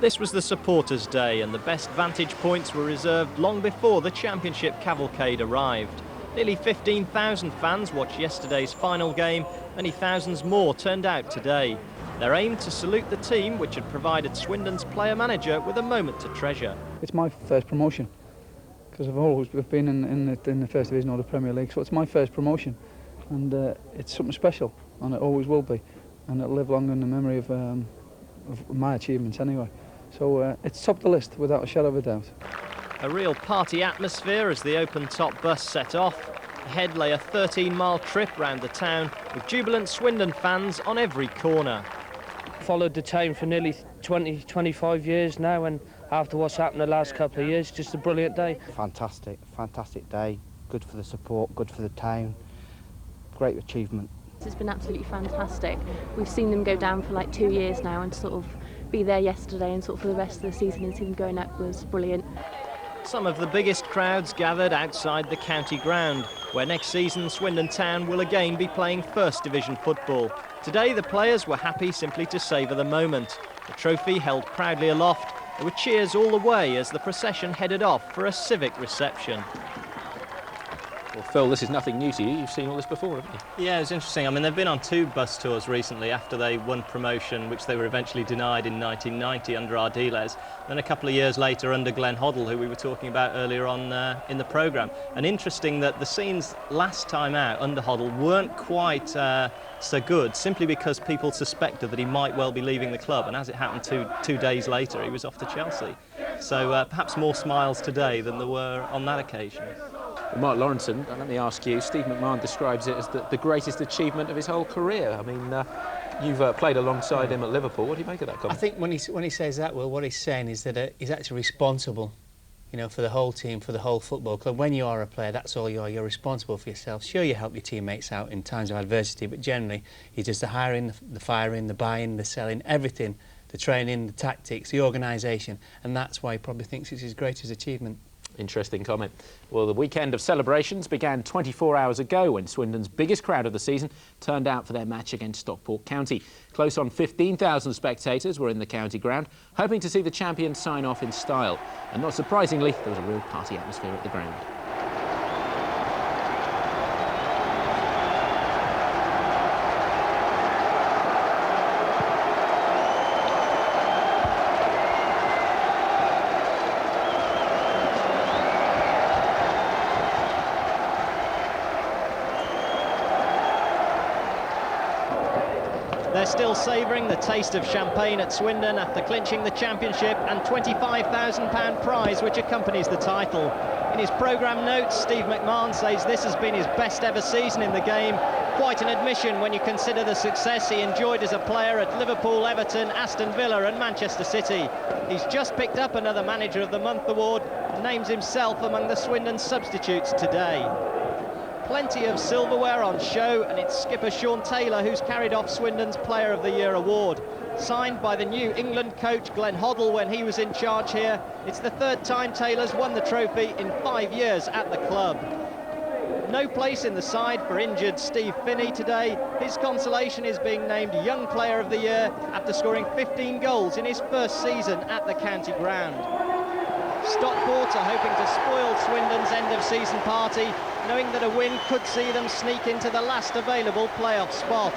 This was the supporters' day, and the best vantage points were reserved long before the championship cavalcade arrived. Nearly 15,000 fans watched yesterday's final game. Many thousands more turned out today. Their aim to salute the team which had provided Swindon's player-manager with a moment to treasure. It's my first promotion, because I've always been in the First Division or the Premier League, so it's my first promotion, and it's something special, and it always will be, and it'll live long in the memory of my achievements anyway. So it's top of the list without a shadow of a doubt. A real party atmosphere as the open-top bus set off. Ahead lay a 13-mile trip round the town with jubilant Swindon fans on every corner. Followed the town for nearly 25 years now, and after what's happened the last couple of years, just a brilliant day. Fantastic day. Good for the support, good for the town. Great achievement. It's been absolutely fantastic. We've seen them go down for like 2 years now, and sort of be there yesterday and sort of for the rest of the season and see them going up was brilliant. Some of the biggest crowds gathered outside the county ground, where next season Swindon Town will again be playing First Division football. Today the players were happy simply to savour the moment. The trophy held proudly aloft. There were cheers all the way as the procession headed off for a civic reception. Well, Phil, this is nothing new to you. You've seen all this before, haven't you? Yeah, it's interesting. I mean, they've been on 2 bus tours recently after they won promotion, which they were eventually denied in 1990 under Ardiles. Then a couple of years later under Glenn Hoddle, who we were talking about earlier on in the programme. And interesting that the scenes last time out under Hoddle weren't quite so good, simply because people suspected that he might well be leaving the club. And as it happened, two days later, he was off to Chelsea. So perhaps more smiles today than there were on that occasion. Well, Mark Lawrenson, let me ask you, Steve McMahon describes it as the greatest achievement of his whole career. I mean, you've played alongside him at Liverpool. What do you make of that comment? I think when he says that, well, what he's saying is that he's actually responsible, you know, for the whole team, for the whole football club. When you are a player, that's all you are. You're responsible for yourself. Sure, you help your teammates out in times of adversity, but generally, he does the hiring, the firing, the buying, the selling, everything, the training, the tactics, the organisation, and that's why he probably thinks it's his greatest achievement. Interesting comment. Well, the weekend of celebrations began 24 hours ago when Swindon's biggest crowd of the season turned out for their match against Stockport County. Close on 15,000 spectators were in the county ground, hoping to see the champions sign off in style. And not surprisingly, there was a real party atmosphere at the ground. They're still savouring the taste of champagne at Swindon after clinching the championship and £25,000 prize which accompanies the title. In his programme notes, Steve McMahon says this has been his best ever season in the game. Quite an admission when you consider the success he enjoyed as a player at Liverpool, Everton, Aston Villa and Manchester City. He's just picked up another Manager of the Month award and names himself among the Swindon substitutes today. Plenty of silverware on show, and it's skipper Sean Taylor who's carried off Swindon's Player of the Year award. Signed by the New England coach Glenn Hoddle when he was in charge here. It's the 3rd time Taylor's won the trophy in 5 years at the club. No place in the side for injured Steve Finney today. His consolation is being named Young Player of the Year after scoring 15 goals in his first season at the county ground. Stockport are hoping to spoil Swindon's end-of-season party, knowing that a win could see them sneak into the last available playoff spot.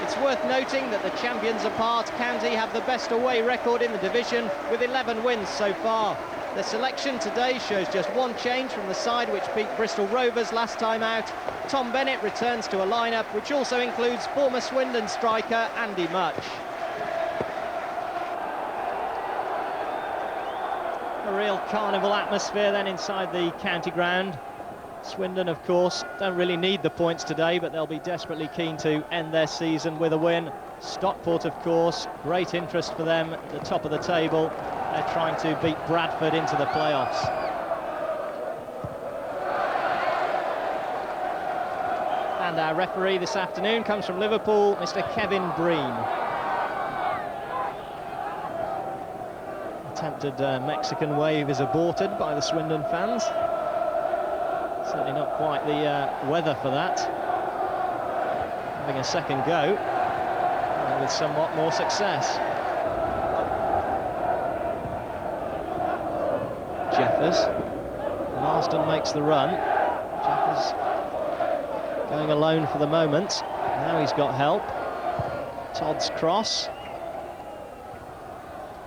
It's worth noting that the champions apart, County have the best away record in the division with 11 wins so far. The selection today shows just one change from the side which beat Bristol Rovers last time out. Tom Bennett returns to a lineup which also includes former Swindon striker Andy Much. A real carnival atmosphere then inside the county ground. Swindon, of course, don't really need the points today, but they'll be desperately keen to end their season with a win. Stockport, of course, great interest for them at the top of the table. They're trying to beat Bradford into the playoffs. And our referee this afternoon comes from Liverpool, Mr. Kevin Breen. Attempted Mexican wave is aborted by the Swindon fans. Certainly not quite the weather for that. Having a second go, and with somewhat more success. Jeffers. Marsden makes the run. Jeffers going alone for the moment. Now he's got help. Todd's cross.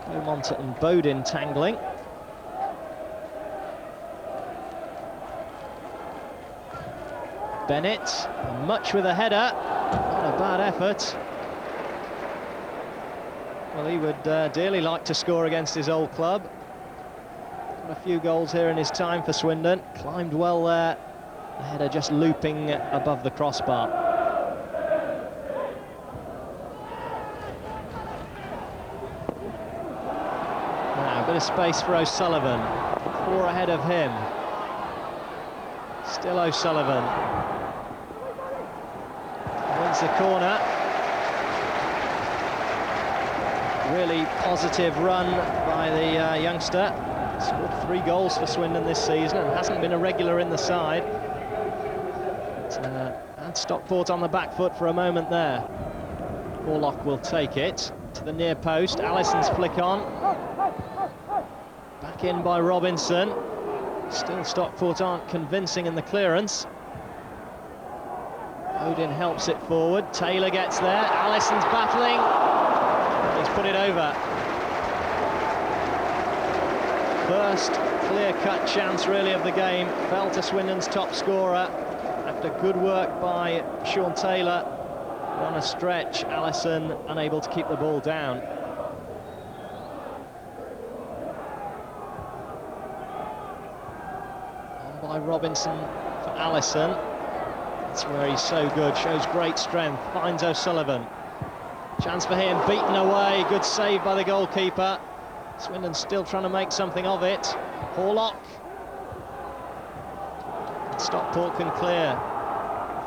Beaumont and Bodin tangling. Bennett, much with a header. Not a bad effort. Well, he would dearly like to score against his old club. Got a few goals here in his time for Swindon. Climbed well there. The header just looping above the crossbar. Now, a bit of space for O'Sullivan. 4 ahead of him. Still O'Sullivan. Wins the corner. Really positive run by the youngster. Scored 3 goals for Swindon this season and hasn't been a regular in the side. And Stockport on the back foot for a moment there. Orlock will take it to the near post. Allison's flick on. Back in by Robinson. Still Stockport aren't convincing in the clearance. Odin helps it forward. Taylor gets there. Allison's battling. He's put it over. First clear-cut chance really of the game. Fell to Swindon's top scorer after good work by Sean Taylor. On a stretch, Allison unable to keep the ball down. On by Robinson for Allison. That's where he's so good, shows great strength, finds O'Sullivan. Chance for him, beaten away, good save by the goalkeeper. Swindon still trying to make something of it. Horlock. Stockport can clear.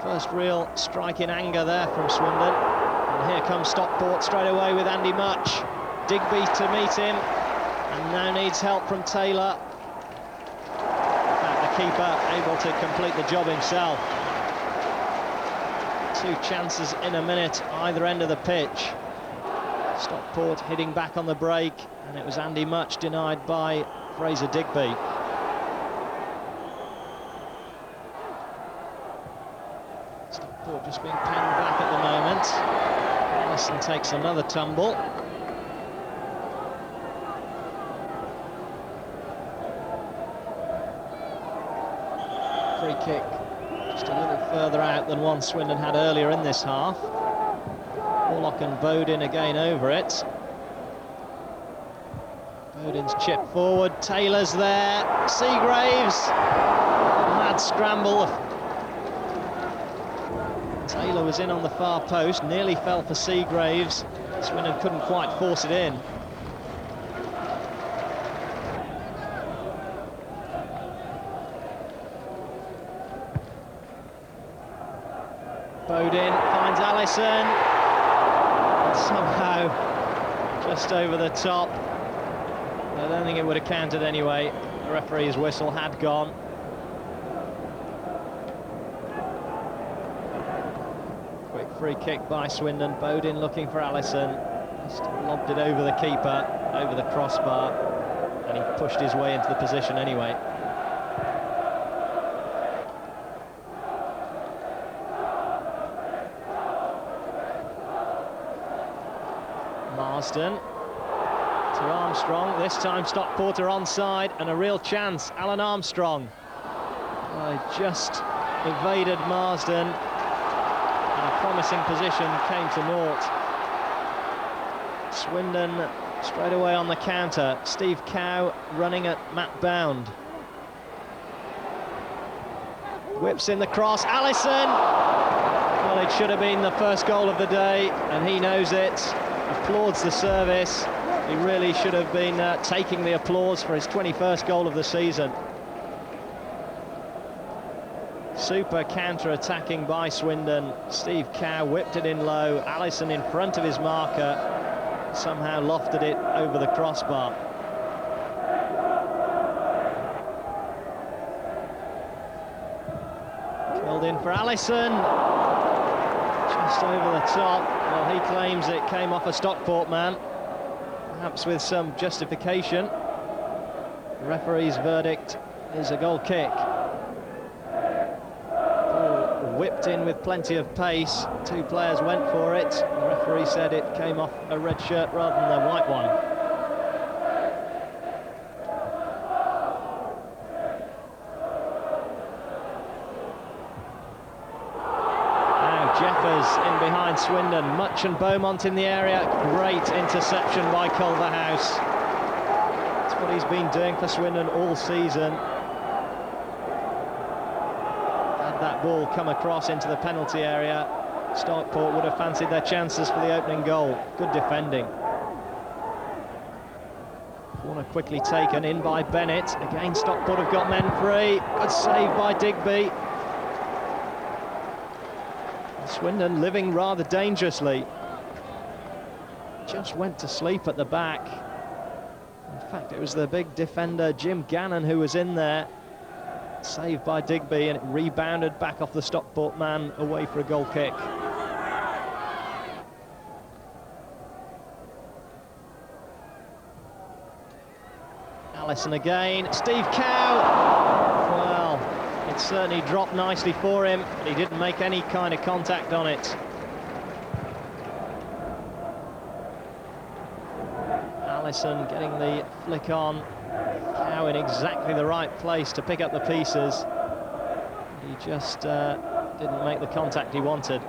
First real strike in anger there from Swindon. And here comes Stockport straight away with Andy Much. Digby to meet him, and now needs help from Taylor. In fact, the keeper able to complete the job himself. 2 chances in a minute, either end of the pitch. Stockport hitting back on the break, and it was Andy Much denied by Fraser Digby. Stockport just being penned back at the moment. Allison takes another tumble. Free kick just a little further out than one Swindon had earlier in this half. Horlock and Bodin again over it. Bodin's chip forward, Taylor's there, Seagraves, mad scramble. Taylor was in on the far post, nearly fell for Seagraves. Swindon couldn't quite force it in. Bodin finds Allison. Somehow just over the top. I don't think it would have counted anyway. The referee's whistle had gone. Quick free kick by Swindon. Bodin looking for Allison. Just lobbed it over the keeper, over the crossbar, and he pushed his way into the position anyway. Marsden to Armstrong. This time Stockport are onside, and a real chance. Alan Armstrong just evaded Marsden, and a promising position came to naught. Swindon straight away on the counter. Steve Cow running at Matt Bound. Whips in the cross. Allison! Well, it should have been the first goal of the day, and he knows it. Applauds the service. He really should have been taking the applause for his 21st goal of the season. Super counter-attacking by Swindon. Steve Cow whipped it in low. Allison in front of his marker. Somehow lofted it over the crossbar. Filled in for Allison. Just over the top. Well, he claims it came off a Stockport man, perhaps with some justification. The referee's verdict is a goal kick. Ball whipped in with plenty of pace. Two players went for it. The referee said it came off a red shirt rather than the white one. Jeffers in behind Swindon. Much and Beaumont in the area. Great interception by Culverhouse. That's what he's been doing for Swindon all season. Had that ball come across into the penalty area, Stockport would have fancied their chances for the opening goal. Good defending. Corner quickly taken in by Bennett. Again, Stockport have got men free. Good save by Digby. Swindon living rather dangerously. Just went to sleep at the back. In fact, it was the big defender Jim Gannon who was in there. Saved by Digby, and it rebounded back off the Stockport man away for a goal kick. Allison again. Steve Cow. Well, it certainly dropped nicely for him, but he didn't make any kind of contact on it. Allison getting the flick on. Cow in exactly the right place to pick up the pieces. He just didn't make the contact he wanted.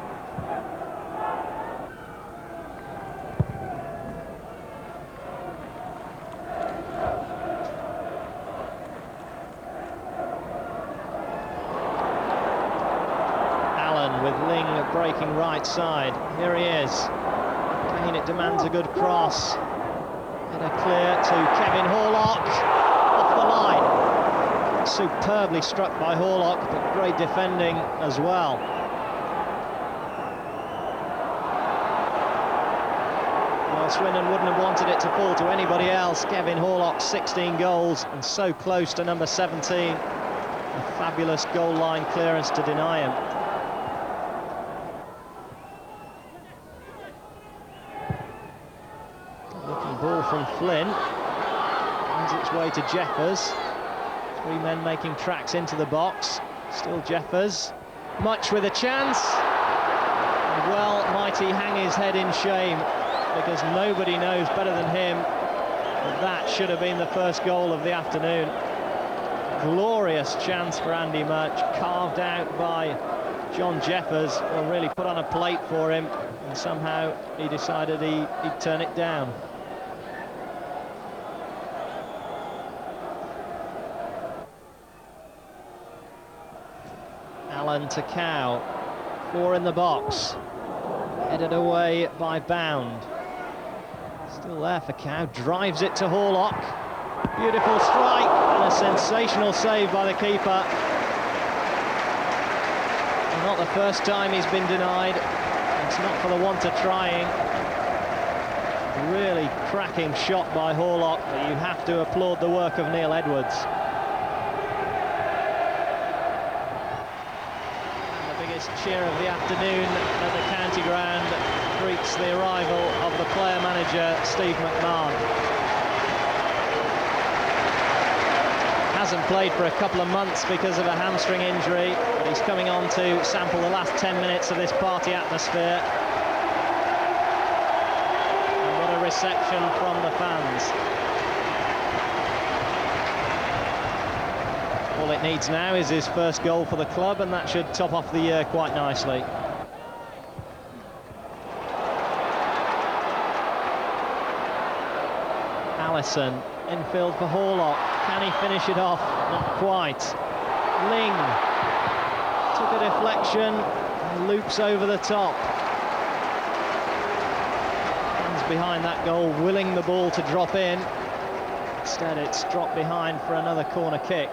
Breaking right side. Here he is. Again, it demands a good cross. Header clear to Kevin Horlock. Off the line. Superbly struck by Horlock, but great defending as well. Well, Swindon wouldn't have wanted it to fall to anybody else. Kevin Horlock, 16 goals, and so close to number 17. A fabulous goal line clearance to deny him. Ball from Flynn, finds its way to Jeffers. Three men making tracks into the box. Still Jeffers, Much with a chance. And well, might he hang his head in shame, because nobody knows better than him that that should have been the first goal of the afternoon. Glorious chance for Andy Much, carved out by John Jeffers, well, really put on a plate for him, and somehow he decided he'd turn it down. Allen to Cow, 4 in the box, headed away by Bound. Still there for Cow, drives it to Horlock. Beautiful strike and a sensational save by the keeper. And not the first time he's been denied. It's not for the want of trying. Really cracking shot by Horlock, but you have to applaud the work of Neil Edwards. And the biggest cheer of the afternoon at the county ground greets the arrival of the player-manager Steve McMahon. Hasn't played for a couple of months because of a hamstring injury, but he's coming on to sample the last 10 minutes of this party atmosphere. And what a reception from the fans. All it needs now is his first goal for the club, and that should top off the year quite nicely. Allison, infield for Horlock. Can he finish it off? Not quite. Ling took a deflection and loops over the top. Hands behind that goal, willing the ball to drop in. Instead, it's dropped behind for another corner kick.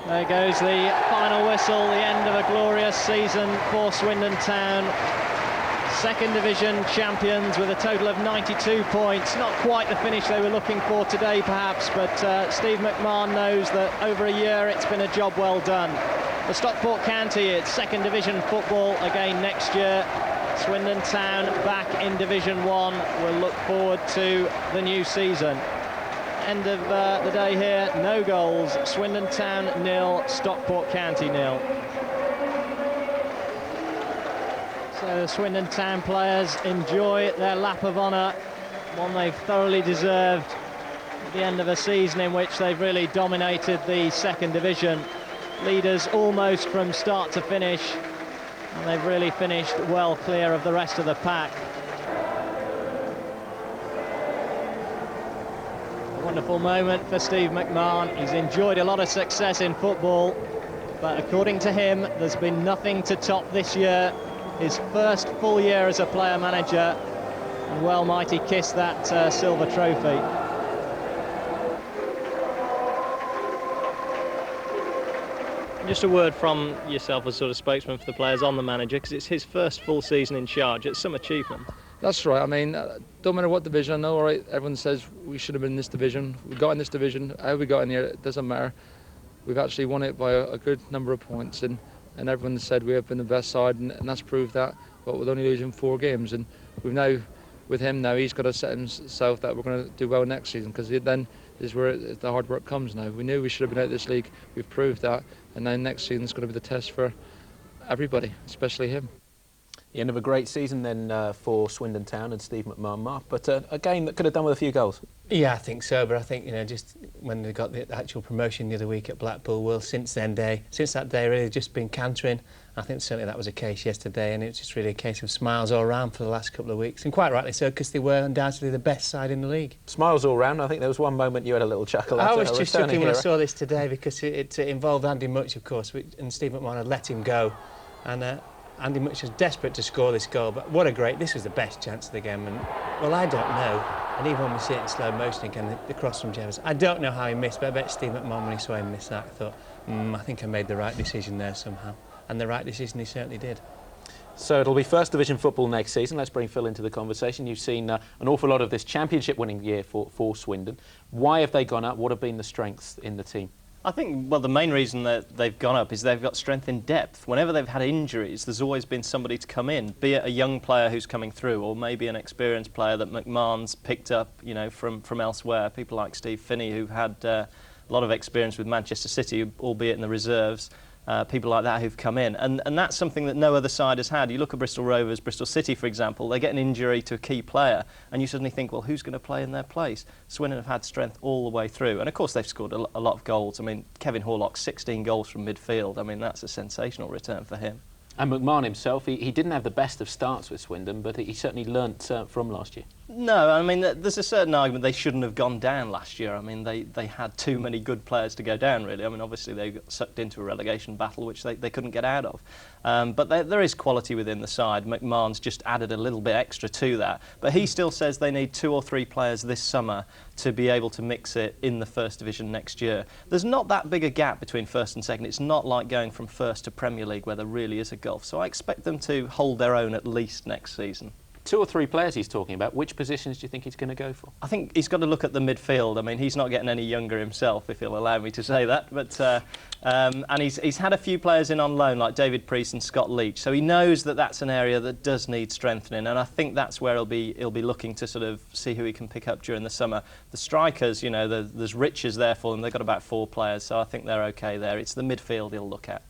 There goes the final whistle, the end of a glorious season for Swindon Town. Second Division champions with a total of 92 points. Not quite the finish they were looking for today, perhaps, but Steve McMahon knows that over a year it's been a job well done. For Stockport County, it's second division football again next year. Swindon Town back in Division 1. We'll look forward to the new season. End of the day here, no goals. Swindon Town 0, Stockport County 0. So the Swindon Town players enjoy their lap of honour, one they've thoroughly deserved at the end of a season in which they've really dominated the second division. Leaders almost from start to finish, and they've really finished well clear of the rest of the pack. A wonderful moment for Steve McMahon. He's enjoyed a lot of success in football, but according to him, there's been nothing to top this year. His first full year as a player manager, and well might he kiss that silver trophy. Just a word from yourself as sort of spokesman for the players on the manager, because it's his first full season in charge. It's some achievement. That's right. I mean, don't matter what division. I know, all right, everyone says we should have been in this division. We got in this division. How we got in here, it doesn't matter. We've actually won it by a good number of points, and everyone said we have been the best side, and that's proved that. But with only losing 4 games, and we've now, with him now, he's got to set himself that we're going to do well next season, because then is where the hard work comes now. We knew we should have been out of this league. We've proved that, and now next season is going to be the test for everybody, especially him. The end of a great season then for Swindon Town and Steve McMahon, Mark, but a game that could have done with a few goals. Yeah, I think so, but I think, you know, just when they got the actual promotion the other week at Blackpool, well, since that day, really just been cantering. I think certainly that was a case yesterday, and it's just really a case of smiles all round for the last couple of weeks, and quite rightly so, because they were undoubtedly the best side in the league. Smiles all round. I think there was one moment you had a little chuckle. I was just chuckling when I saw this today, because it involved Andy Much, of course, and Steve McMahon had let him go, and Andy Much was desperate to score this goal, but this was the best chance of the game, and well, I don't know, and even when we see it in slow motion again, the cross from Jevons, I don't know how he missed, but I bet Steve McMahon, when he saw him miss that, thought, I think I made the right decision there somehow, and the right decision he certainly did. So it'll be first division football next season. Let's bring Phil into the conversation. You've seen an awful lot of this championship winning year for Swindon. Why have they gone up? What have been the strengths in the team? I think, well, the main reason that they've gone up is they've got strength in depth. Whenever they've had injuries, there's always been somebody to come in, be it a young player who's coming through, or maybe an experienced player that McMahon's picked up, you know, from elsewhere. People like Steve Finney, who had a lot of experience with Manchester City, albeit in the reserves. People like that who've come in, and that's something that no other side has had. You look at Bristol Rovers, Bristol City, for example, they get an injury to a key player, and you suddenly think, well, who's going to play in their place? Swindon have had strength all the way through, and of course they've scored a lot of goals. I mean, Kevin Horlock, 16 goals from midfield. I mean, that's a sensational return for him. And McMahon himself, he didn't have the best of starts with Swindon, but he certainly learnt from last year. No, I mean, there's a certain argument they shouldn't have gone down last year. I mean, they had too many good players to go down, really. I mean, obviously they got sucked into a relegation battle, which they couldn't get out of. But there is quality within the side. McMahon's just added a little bit extra to that. But he still says they need 2 or 3 players this summer to be able to mix it in the first division next year. There's not that big a gap between first and second. It's not like going from first to Premier League where there really is a gulf. So I expect them to hold their own at least next season. 2 or 3 players he's talking about. Which positions do you think he's going to go for? I think he's got to look at the midfield. I mean, he's not getting any younger himself, if he'll allow me to say that. But and he's had a few players in on loan, like David Priest and Scott Leach. So he knows that that's an area that does need strengthening, and I think that's where he'll be looking to sort of see who he can pick up during the summer. The strikers, you know, there's riches there for them. They've got about 4 players, so I think they're okay there. It's the midfield he'll look at.